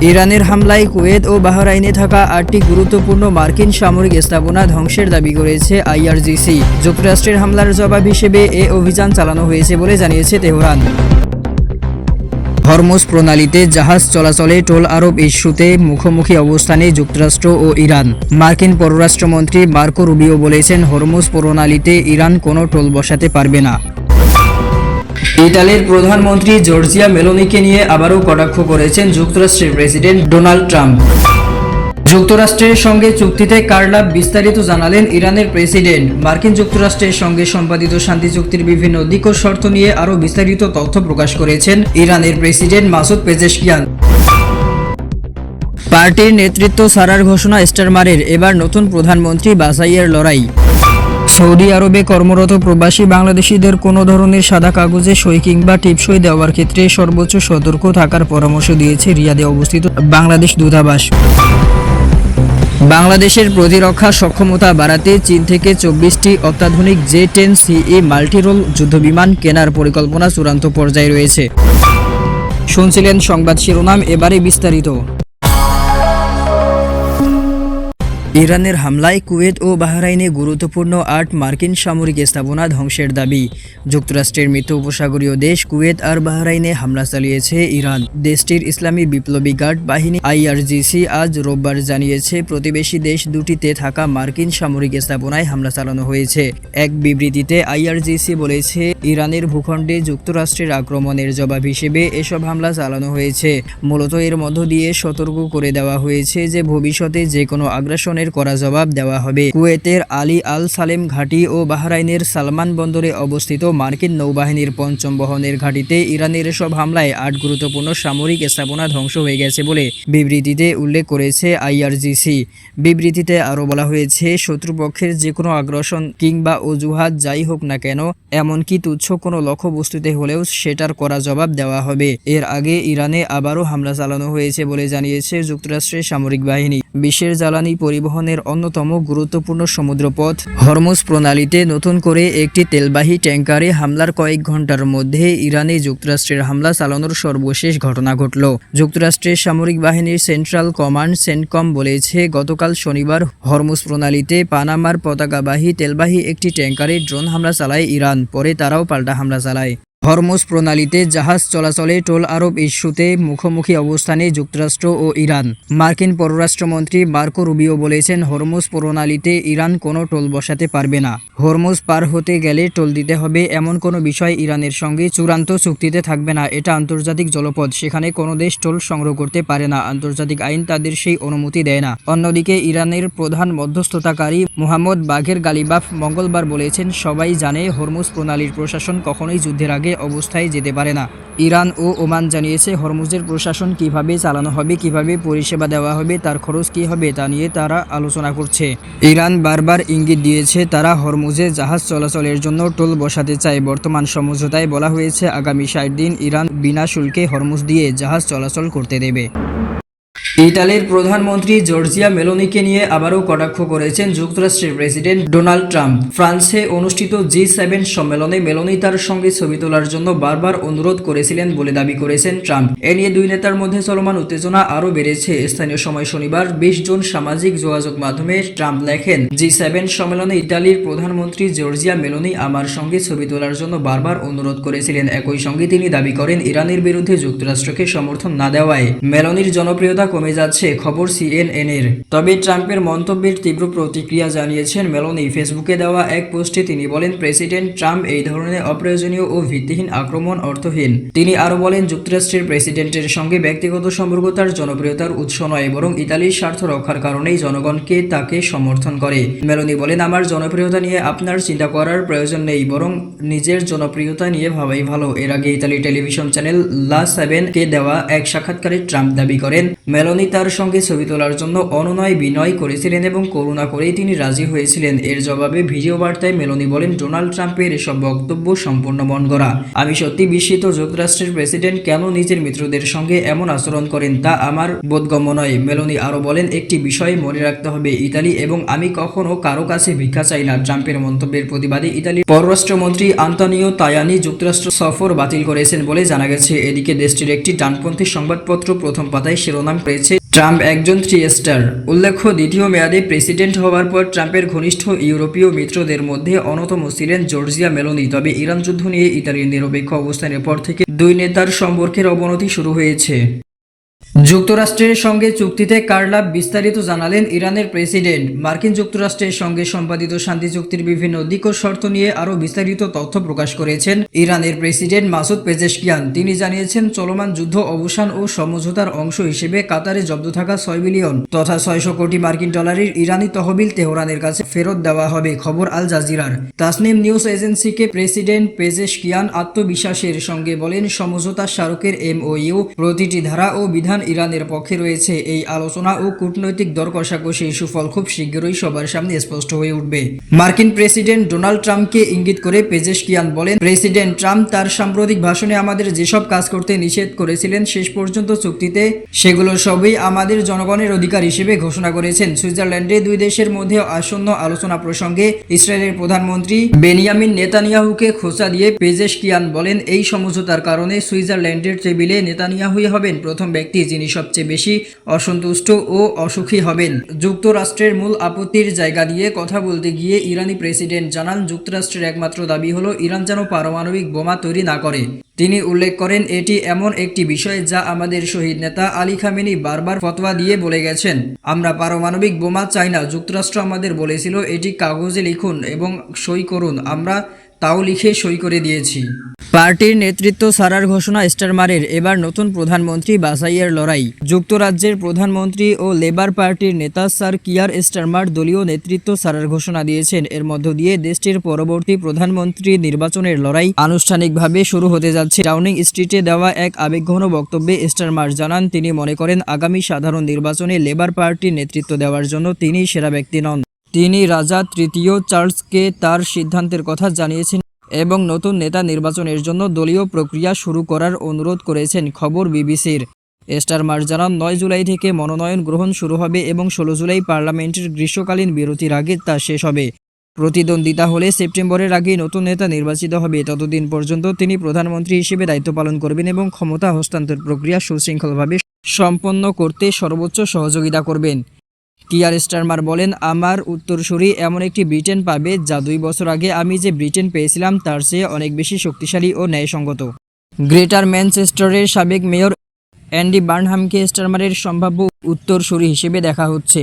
ইরানের হামলায় কুয়েত ও বাহরাইনে থাকা ৮টি গুরুত্বপূর্ণ মার্কিন সামরিক স্থাপনা ধ্বংসের দাবি করেছে আইআরজিসি। যুক্তরাষ্ট্রের হামলার জবাব হিসেবে এ অভিযান চালানো হয়েছে বলে জানিয়েছে তেহরান। হরমুজ প্রণালীতে জাহাজ চলাচলে টোল আরোপ ইস্যুতে মুখোমুখি অবস্থানে যুক্তরাষ্ট্র ও ইরান। মার্কিন পররাষ্ট্রমন্ত্রী মার্কো রুবিও বলেছেন, হরমুজ প্রণালীতে ইরান কোনো টোল বসাতে পারবে না। ইতালির প্রধানমন্ত্রী জর্জিয়া মেলোনিকে নিয়ে আবারও কটাক্ষ করেছেন যুক্তরাষ্ট্রের প্রেসিডেন্ট ডোনাল্ড ট্রাম্প। যুক্তরাষ্ট্রের সঙ্গে চুক্তিতে কার লাভ বিস্তারিত জানালেন ইরানের প্রেসিডেন্ট। মার্কিন যুক্তরাষ্ট্রের সঙ্গে সম্পাদিত শান্তি চুক্তির বিভিন্ন দিক ও শর্ত নিয়ে আরও বিস্তারিত তথ্য প্রকাশ করেছেন ইরানের প্রেসিডেন্ট মাসুদ পেজেশকিয়ান। পার্টির নেতৃত্ব ছাড়ার ঘোষণা স্টারমারের, এবার নতুন প্রধানমন্ত্রী বাছাইয়ের লড়াই। সৌদি আরবে কর্মরত প্রবাসী বাংলাদেশিদের কোনো ধরনের সাদা কাগজে সই কিংবা টিপসই দেওয়ার ক্ষেত্রে সর্বোচ্চ সতর্ক থাকার পরামর্শ দিয়েছে রিয়াদে অবস্থিত বাংলাদেশ দূতাবাস। বাংলাদেশের প্রতিরক্ষা সক্ষমতা বাড়াতে চীন থেকে 24টি অত্যাধুনিক J-10CE মাল্টিরোল যুদ্ধবিমান কেনার পরিকল্পনা চূড়ান্ত পর্যায়ে রয়েছে। শুনছিলেন সংবাদ শিরোনাম, এবারে বিস্তারিত। ইরানের হামলায় কুয়েত ও বাহরাইনে গুরুত্বপূর্ণ ৮ মার্কিন সামরিক স্থাপনা ধ্বংসের দাবি। যুক্তরাষ্ট্রের মৃত্যু উপসাগরীয় দেশ কুয়েত আর বাহরাইনে হামলা চালিয়েছে ইরান। দেশটির ইসলামী বিপ্লবী গার্ড বাহিনী আইআরজিসি আজ রোববার জানিয়েছে, প্রতিবেশী দেশ দুটিতে থাকা মার্কিন সামরিক স্থাপনায় হামলা চালানো হয়েছে। এক বিবৃতিতে আইআরজিসি বলেছে, ইরানের ভূখণ্ডে যুক্তরাষ্ট্রের আক্রমণের জবাব হিসেবে এসব হামলা চালানো হয়েছে। মূলত এর মধ্য দিয়ে সতর্ক করে দেওয়া হয়েছে যে ভবিষ্যতে যে কোনো আগ্রাসনের কড়া জবাব দেওয়া হবে। কুয়েতের আলী আল সালেম ঘাঁটি ও বাহরাইনের সালমান বন্দরে অবস্থিত মার্কিন নৌবাহিনীর পঞ্চম বহনের ঘাঁটিতে ইরানের এসব হামলায় ৮ গুরুত্বপূর্ণ সামরিক স্থাপনা ধ্বংস হয়ে গেছে বলে বিবৃতিতে উল্লেখ করেছে আইআরজিসি। বিবৃতিতে আরও বলা হয়েছে, শত্রুপক্ষের যে কোনো আগ্রাসন কিংবা অজুহাত যাই হোক না কেন, এমনকি তুচ্ছ কোনো লক্ষ্যবস্তুতে হলেও সেটার কড়া জবাব দেওয়া হবে। এর আগে ইরানে আবারও হামলা চালানো হয়েছে বলে জানিয়েছে যুক্তরাষ্ট্রের সামরিক বাহিনী। বিশ্বের জ্বালানি পরিবহনের অন্যতম গুরুত্বপূর্ণ সমুদ্রপথ হরমুজ প্রণালীতে নতুন করে একটি তেলবাহী ট্যাঙ্কারে হামলার কয়েক ঘন্টার মধ্যে ইরানে যুক্তরাষ্ট্রের হামলা চালানোর সর্বশেষ ঘটনা ঘটল। যুক্তরাষ্ট্রের সামরিক বাহিনীর সেন্ট্রাল কমান্ড সেন্টকম বলেছে, গতকাল শনিবার হরমুজ প্রণালীতে পানামার পতাকাবাহী তেলবাহী একটি ট্যাঙ্কারে ড্রোন হামলা চালায় ইরান। পরে তারাও পাল্টা হামলা চালায়। হরমুজ প্রণালীতে জাহাজ চলাচলে টোল আরোপ ইস্যুতে মুখোমুখি অবস্থানে যুক্তরাষ্ট্র ও ইরান। মার্কিন পররাষ্ট্রমন্ত্রী মার্কো রুবিও বলেছেন, হরমুজ প্রণালীতে ইরান কোনো টোল বসাতে পারবে না। হরমুজ পার হতে গেলে টোল দিতে হবে এমন কোনো বিষয় ইরানের সঙ্গে চূড়ান্ত চুক্তিতে থাকবে না। এটা আন্তর্জাতিক জলপথ, সেখানে কোনো দেশ টোল সংগ্রহ করতে পারে না। আন্তর্জাতিক আইন তাদের সেই অনুমতি দেয় না। অন্যদিকে ইরানের প্রধান মধ্যস্থতাকারী মোহাম্মদ বাঘের গালিবাফ মঙ্গলবার বলেছেন, সবাই জানে হরমুজ প্রণালীর প্রশাসন কখনোই যুদ্ধের আগে অবস্থায় যেতে পারে না। ইরান ও ওমান জানিয়েছে, হরমুজের প্রশাসন কিভাবে চালানো হবে, কিভাবে পরিষেবা দেওয়া হবে, তার খরচ কি হবে তা নিয়ে তারা আলোচনা করছে। ইরান বারবার ইঙ্গিত দিয়েছে তারা হরমুজে জাহাজ চলাচলের জন্য টোল বসাতে চায়। বর্তমান সমঝোতায় বলা হয়েছে, আগামী ৬০ দিন ইরান বিনা শুল্কে হরমুজ দিয়ে জাহাজ চলাচল করতে দেবে। ইতালির প্রধানমন্ত্রী জর্জিয়া মেলোনিকে নিয়ে আবারও কটাক্ষ করেছেন যুক্তরাষ্ট্রের প্রেসিডেন্ট ডোনাল্ড ট্রাম্প। ফ্রান্সে অনুষ্ঠিত G7 সম্মেলনে মেলোনি তার সঙ্গে ছবি তোলার জন্য বারবার অনুরোধ করেছিলেন বলে দাবি করেছেন ট্রাম্প। এ নিয়ে দুই নেতার মধ্যে চলমান উত্তেজনা আরও বেড়েছে। স্থানীয় সময় শনিবার 20 জুন সামাজিক যোগাযোগ মাধ্যমে ট্রাম্প লেখেন, G7 সম্মেলনে ইতালির প্রধানমন্ত্রী জর্জিয়া মেলোনি আমার সঙ্গে ছবি তোলার জন্য বারবার অনুরোধ করেছিলেন। একই সঙ্গে তিনি দাবি করেন, ইরানের বিরুদ্ধে যুক্তরাষ্ট্রকে সমর্থন না দেওয়ায় মেলোনির জনপ্রিয়তা কমে যাচ্ছে। খবর CNN এর। তবে ট্রাম্পের মন্তব্যের তীব্র প্রতিক্রিয়া জানিয়েছেন মেলোনি। ফেসবুকে দেওয়া এক পোস্টে তিনি বলেন, প্রেসিডেন্ট ট্রাম্প এই ধরনের অপ্রয়োজনীয় ও ভিত্তিহীন আক্রমণ অর্থহীন। তিনি আরও বলেন, যুক্তরাষ্ট্রের প্রেসিডেন্টের সঙ্গে ব্যক্তিগত সম্পর্ক তার জনপ্রিয়তার উৎস নয়, বরং ইতালির স্বার্থ রক্ষার কারণেই জনগণকে তাকে সমর্থন করে। মেলোনি বলেন, আমার জনপ্রিয়তা নিয়ে আপনার চিন্তা করার প্রয়োজন নেই, বরং নিজের জনপ্রিয়তা নিয়ে ভাবাই ভালো। এর আগে ইতালির টেলিভিশন চ্যানেল লা 7 কে দেওয়া এক সাক্ষাৎকারে ট্রাম্প দাবি করেন, মেলোনি মেলোনি তার সঙ্গে ছবি তোলার জন্য অনুনয় বিনয় করেছিলেন এবং করুণা করেই তিনি রাজি হয়েছিলেন। এর জবাবে ভিডিও বার্তায় মেলোনি বলেন, ডোনাল্ড ট্রাম্পের এসব বক্তব্য সম্পূর্ণ মন গড়া। আমি সত্যি বিস্মিত। যুক্তরাষ্ট্রের প্রেসিডেন্ট কেন নিজের মিত্রদের সঙ্গে এমন আচরণ করেন তা আমার বোধগম্য নয়। মেলোনি আরও বলেন, একটি বিষয় মনে রাখতে হবে, ইতালি এবং আমি কখনো কারো কাছে ভিক্ষা চাই না। ট্রাম্পের মন্তব্যের প্রতিবাদে ইতালির পররাষ্ট্রমন্ত্রী আন্তোনিও তায়ানি যুক্তরাষ্ট্র সফর বাতিল করেছেন বলে জানা গেছে। এদিকে দেশটির একটি ডানপন্থী সংবাদপত্র প্রথম পাতায় শিরোনাম করেছে, ট্রাম্প একজন থ্রি স্টার। উল্লেখ্য, দ্বিতীয় মেয়াদে প্রেসিডেন্ট হওয়ার পর ট্রাম্পের ঘনিষ্ঠ ইউরোপীয় মিত্রদের মধ্যে অন্যতম ছিলেন জর্জিয়া মেলোনি। তবে ইরান যুদ্ধ নিয়ে ইতালির নিরপেক্ষ অবস্থানের পর থেকে দুই নেতার সম্পর্কের অবনতি শুরু হয়েছে। যুক্তরাষ্ট্রের সঙ্গে চুক্তিতে কার লাভ, বিস্তারিত জানালেন ইরানের প্রেসিডেন্ট। মার্কিন যুক্তরাষ্ট্রের সঙ্গে সম্পাদিত শান্তি চুক্তির বিভিন্ন দিক ও শর্ত নিয়ে আরও বিস্তারিত তথ্য প্রকাশ করেছেন ইরানের প্রেসিডেন্ট মাসুদ পেজেশকিয়ান। তিনি জানিয়েছেন, চলমান যুদ্ধ অবসান ও সমঝোতার অংশ হিসেবে কাতারে জব্দ থাকা 6 বিলিয়ন তথা 600 কোটি মার্কিন ডলারের ইরানি তহবিল তেহরানের কাছে ফেরত দেওয়া হবে। খবর আল জাজিরার। তাসনিম নিউজ এজেন্সিকে প্রেসিডেন্ট পেজেশকিয়ান আত্মবিশ্বাসের সঙ্গে বলেন, সমঝোতা স্মারকের MOU প্রতিটি ধারা ও বিধান ইরানের পক্ষে রয়েছে। এই আলোচনা ও কূটনৈতিক দর কষাকষির সুফল খুব শীঘ্রই সবার সামনে স্পষ্ট হয়ে উঠবে। মার্কিন প্রেসিডেন্ট ডোনাল্ড ট্রাম্পকে ইঙ্গিত করে পেজেশকিয়ান বলেন, প্রেসিডেন্ট ট্রাম্প তার সাম্প্রতিক ভাষণে আমাদের যেসব কাজ করতে নিষেধ করেছিলেন শেষ পর্যন্ত চুক্তিতে সেগুলো সবই আমাদের জনগণের অধিকার হিসেবে ঘোষণা করেছেন। সুইজারল্যান্ডে দুই দেশের মধ্যে আসন্ন আলোচনা প্রসঙ্গে ইসরায়েলের প্রধানমন্ত্রী বেনিয়ামিন নেতানিয়াহুকে খোঁচা দিয়ে পেজেশকিয়ান বলেন, এই সমঝোতার কারণে সুইজারল্যান্ডের টেবিলে নেতানিয়াহুই হবেন প্রথম ব্যক্তি যিনি সবচেয়ে বেশি অসন্তুষ্ট ও অসুখী হবেন। যুক্তরাষ্ট্রের মূল আপত্তির জায়গা নিয়ে কথা বলতে গিয়ে ইরানি প্রেসিডেন্ট জানান, যুক্তরাষ্ট্রের একমাত্র দাবি হলো ইরান যেন পারমাণবিক বোমা তৈরি না করে। তিনি উল্লেখ করেন, এটি এমন একটি বিষয় যা আমাদের শহীদ নেতা আলী খামেনি বারবার ফতোয়া দিয়ে বলে গেছেন। আমরা পারমাণবিক বোমা চাই না। যুক্তরাষ্ট্র আমাদের বলেছিল এটি কাগজে লিখুন এবং সই করুন, আমরা তাও লিখে সই করে দিয়েছি। পার্টির নেতৃত্ব ছাড়ার ঘোষণা স্টারমারের। এবার নতুন প্রধানমন্ত্রী বাছাইয়ের লড়াই। যুক্তরাজ্যের প্রধানমন্ত্রী ও লেবার পার্টির নেতা স্যার কিয়ার স্টারমার দলীয় নেতৃত্ব ছাড়ার ঘোষণা দিয়েছেন। এর মধ্য দিয়ে দেশটির পরবর্তী প্রধানমন্ত্রী নির্বাচনের লড়াই আনুষ্ঠানিকভাবে শুরু হতে যাচ্ছে। ডাউনিং স্ট্রিটে দেওয়া এক আবেগঘন বক্তব্যে স্টারমার জানান, তিনি মনে করেন আগামী সাধারণ নির্বাচনে লেবার পার্টির নেতৃত্ব দেওয়ার জন্য তিনিই সেরা ব্যক্তি নন। তিনি রাজা তৃতীয় চার্লসকে তার সিদ্ধান্তের কথা জানিয়েছেন এবং নতুন নেতা নির্বাচনের জন্য দলীয় প্রক্রিয়া শুরু করার অনুরোধ করেছেন। খবর বিবিসির। স্টারমার জানান, 9 জুলাই থেকে মনোনয়ন গ্রহণ শুরু হবে এবং 16 জুলাই পার্লামেন্টের গ্রীষ্মকালীন বিরতির আগে তা শেষ হবে। প্রতিদ্বন্দ্বিতা হলে সেপ্টেম্বরের আগেই নতুন নেতা নির্বাচিত হবে। ততদিন পর্যন্ত তিনি প্রধানমন্ত্রী হিসেবে দায়িত্ব পালন করবেন এবং ক্ষমতা হস্তান্তর প্রক্রিয়া সুশৃঙ্খলভাবে সম্পন্ন করতে সর্বোচ্চ সহযোগিতা করবেন। কিয়ার স্টারমার বলেন, আমার উত্তরসূরি এমন একটি ব্রিটেন পাবে যা 2 বছর আগে আমি যে ব্রিটেন পেয়েছিলাম তার চেয়ে অনেক বেশি শক্তিশালী ও ন্যায়সঙ্গত। গ্রেটার ম্যানচেস্টারের সাবেক মেয়র অ্যান্ডি বার্নহামকে স্টারমারের সম্ভাব্য উত্তরসূরি হিসেবে দেখা হচ্ছে।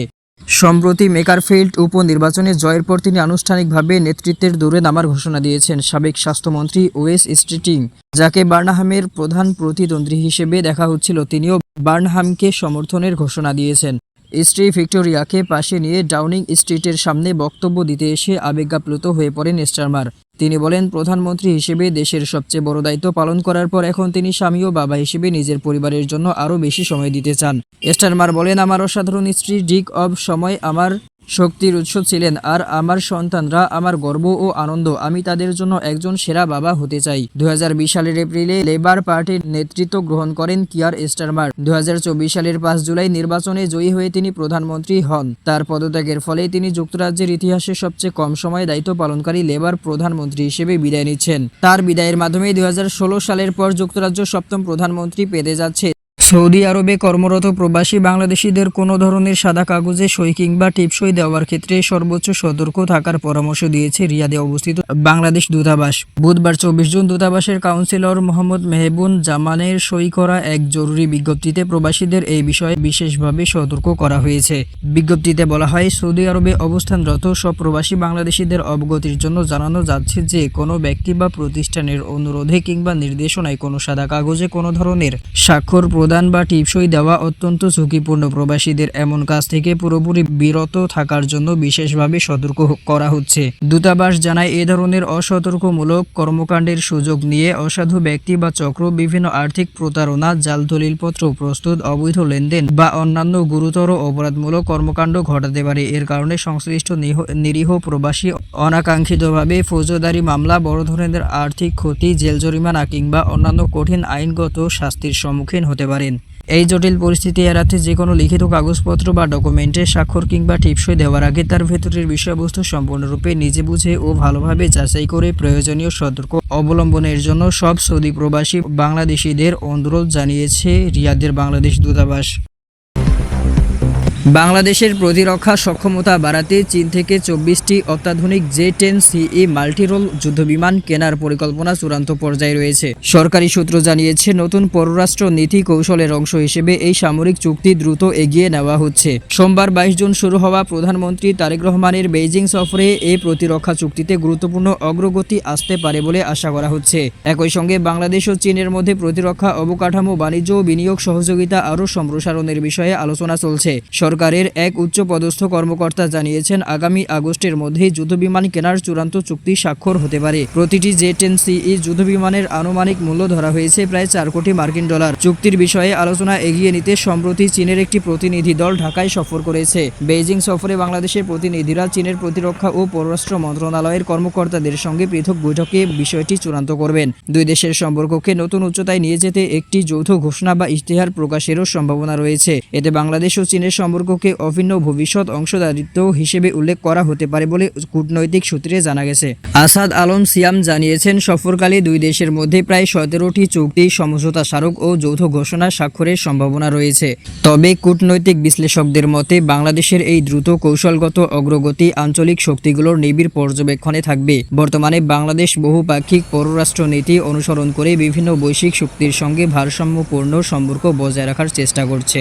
সম্প্রতি মেকারফিল্ড উপনির্বাচনে জয়ের পর তিনি আনুষ্ঠানিকভাবে নেতৃত্বের দৌড়ে নামার ঘোষণা দিয়েছেন। সাবেক স্বাস্থ্যমন্ত্রী ওয়েস স্ট্রিটিং, যাকে বার্নহামের প্রধান প্রতিদ্বন্দ্বী হিসেবে দেখা হচ্ছিল, তিনিও বার্নহামকে সমর্থনের ঘোষণা দিয়েছেন। স্ত্রী ভিক্টোরিয়াকে পাশে নিয়ে ডাউনিং স্ট্রিটের সামনে বক্তব্য দিতে এসে আবেগাপ্লুত হয়ে পড়েন স্টারমার। তিনি বলেন, প্রধানমন্ত্রী হিসেবে দেশের সবচেয়ে বড় দায়িত্ব পালন করার পর এখন তিনি স্বামী ও বাবা হিসেবে নিজের পরিবারের জন্য আরও বেশি সময় দিতে চান। স্টারমার বলেন, আমার অসাধারণ স্ত্রী ডিক অব সময় আমার শক্তির উৎস ছিলেন, আর আমার সন্তানরা আমার গর্ব ও আনন্দ। আমি তাদের জন্য একজন সেরা বাবা হতে চাই। 2020 সালের এপ্রিলে লেবার পার্টির নেতৃত্ব গ্রহণ করেন কিয়ার স্টারমার। 2024 সালের 5 জুলাই নির্বাচনে জয়ী হয়ে তিনি প্রধানমন্ত্রী হন। তার পদত্যাগের ফলে তিনি যুক্তরাজ্যের ইতিহাসে সবচেয়ে কম সময়ে দায়িত্ব পালনকারী লেবার প্রধানমন্ত্রী হিসেবে বিদায় নিচ্ছেন। তার বিদায়ের মাধ্যমে 2016 সালের পর যুক্তরাজ্য 7ম প্রধানমন্ত্রী পেতে যাচ্ছে। সৌদি আরবে কর্মরত প্রবাসী বাংলাদেশিদের কোনো ধরনের সাদা কাগজে সই কিংবা টিপসই দেওয়ার ক্ষেত্রে সর্বোচ্চ সতর্ক থাকার পরামর্শ দিয়েছে রিয়াদে অবস্থিত বাংলাদেশ দূতাবাস। বুধবার 24 জুন দূতাবাসের কাউন্সিলর মোহাম্মদ মেহবুন জামানের সই করা এক জরুরি বিজ্ঞপ্তিতে প্রবাসীদের এই বিষয়ে বিশেষভাবে সতর্ক করা হয়েছে। বিজ্ঞপ্তিতে বলা হয়, সৌদি আরবে অবস্থানরত সব প্রবাসী বাংলাদেশিদের অবগতির জন্য জানানো যাচ্ছে যে কোনো ব্যক্তি বা প্রতিষ্ঠানের অনুরোধে কিংবা নির্দেশনায় কোনো সাদা কাগজে কোনো ধরনের স্বাক্ষর প্রদান প্রদান বা টিপসই দেওয়া অত্যন্ত ঝুঁকিপূর্ণ। প্রবাসীদের এমন কাজ থেকে পুরোপুরি বিরত থাকার জন্য বিশেষভাবে সতর্ক করা হচ্ছে। দূতাবাস জানায়, এ ধরনের অসতর্কমূলক কর্মকাণ্ডের সুযোগ নিয়ে অসাধু ব্যক্তি বা চক্র বিভিন্ন আর্থিক প্রতারণা, জাল দলিলপত্র প্রস্তুত, অবৈধ লেনদেন বা অন্যান্য গুরুতর অপরাধমূলক কর্মকাণ্ড ঘটাতে পারে। এর কারণে সংশ্লিষ্ট নিরীহ প্রবাসী অনাকাঙ্ক্ষিতভাবে ফৌজদারি মামলা, বড় ধরনের আর্থিক ক্ষতি, জেল জরিমানা কিংবা অন্যান্য কঠিন আইনগত শাস্তির সম্মুখীন হতে পারেন। এই জটিল পরিস্থিতি এড়াতে যে কোনো লিখিত কাগজপত্র বা ডকুমেন্টে স্বাক্ষর কিংবা টিপসই দেওয়ার আগে তার ভেতরের বিষয়বস্তু সম্পূর্ণরূপে নিজে বুঝে ও ভালোভাবে যাচাই করে প্রয়োজনীয় সতর্ক অবলম্বনের জন্য সব সৌদি প্রবাসী বাংলাদেশিদের অনুরোধ জানিয়েছে রিয়াদের বাংলাদেশ দূতাবাস। বাংলাদেশের প্রতিরক্ষা সক্ষমতা বাড়াতে চীন থেকে 24টি অত্যাধুনিক J-10CE মাল্টিরোল যুদ্ধবিমান কেনার পরিকল্পনা চূড়ান্ত পর্যায়ে রয়েছে। সরকারি সূত্র জানিয়েছে, নতুন পররাষ্ট্র নীতি কৌশলের অংশ হিসেবে এই সামরিক চুক্তি দ্রুত এগিয়ে নেওয়া হচ্ছে। সোমবার 22 জুন শুরু হওয়া প্রধানমন্ত্রী তারেক রহমানের বেইজিং সফরে এই প্রতিরক্ষা চুক্তিতে গুরুত্বপূর্ণ অগ্রগতি আসতে পারে বলে আশা করা হচ্ছে। একই সঙ্গে বাংলাদেশ ও চীনের মধ্যে প্রতিরক্ষা অবকাঠামো, বাণিজ্য ও বিনিয়োগ সহযোগিতা আরও সম্প্রসারণের বিষয়ে আলোচনা চলছে। সরকারের এক উচ্চপদস্থ কর্মকর্তা জানিয়েছেন, আগামী আগস্টের মধ্যেই যুদ্ধবিমান কেনার চূড়ান্ত চুক্তি স্বাক্ষর হতে পারে। প্রতিটি J-10CE যুদ্ধবিমানের আনুমানিক মূল্য ধরা হয়েছে প্রায় $4 কোটি। চুক্তির বিষয়ে আলোচনা এগিয়ে নিতে সম্প্রতি চীনের একটি প্রতিনিধি দল ঢাকায় সফর করেছে। বেইজিং সফরে বাংলাদেশের প্রতিনিধিরা চীনের প্রতিরক্ষা ও পররাষ্ট্র মন্ত্রণালয়ের কর্মকর্তাদের সঙ্গে পৃথক বৈঠকে বিষয়টি চূড়ান্ত করবেন। দুই দেশের সম্পর্ককে নতুন উচ্চতায় নিয়ে যেতে একটি যৌথ ঘোষণা বা ইশতেহার প্রকাশেরও সম্ভাবনা রয়েছে। এতে বাংলাদেশ ও চীনের সম্পর্ককে অভিন্ন ভবিষ্যৎ অংশীদারিত্ব হিসেবে উল্লেখ করা হতে পারে বলে কূটনৈতিক সূত্রে জানা গেছে। আসাদ আলম সিয়াম জানিয়েছেন, সফরকালে দুই দেশের মধ্যে প্রায় 17টি চুক্তি, সমঝোতা স্মারক ও যৌথ ঘোষণা স্বাক্ষরের সম্ভাবনা রয়েছে। তবে কূটনৈতিক বিশ্লেষকদের মতে বাংলাদেশের এই দ্রুত কৌশলগত অগ্রগতি আঞ্চলিক শক্তিগুলোর নিবিড় পর্যবেক্ষণে থাকবে। বর্তমানে বাংলাদেশ বহুপাক্ষিক পররাষ্ট্র নীতি অনুসরণ করে বিভিন্ন বৈশ্বিক শক্তির সঙ্গে ভারসাম্যপূর্ণ সম্পর্ক বজায় রাখার চেষ্টা করছে।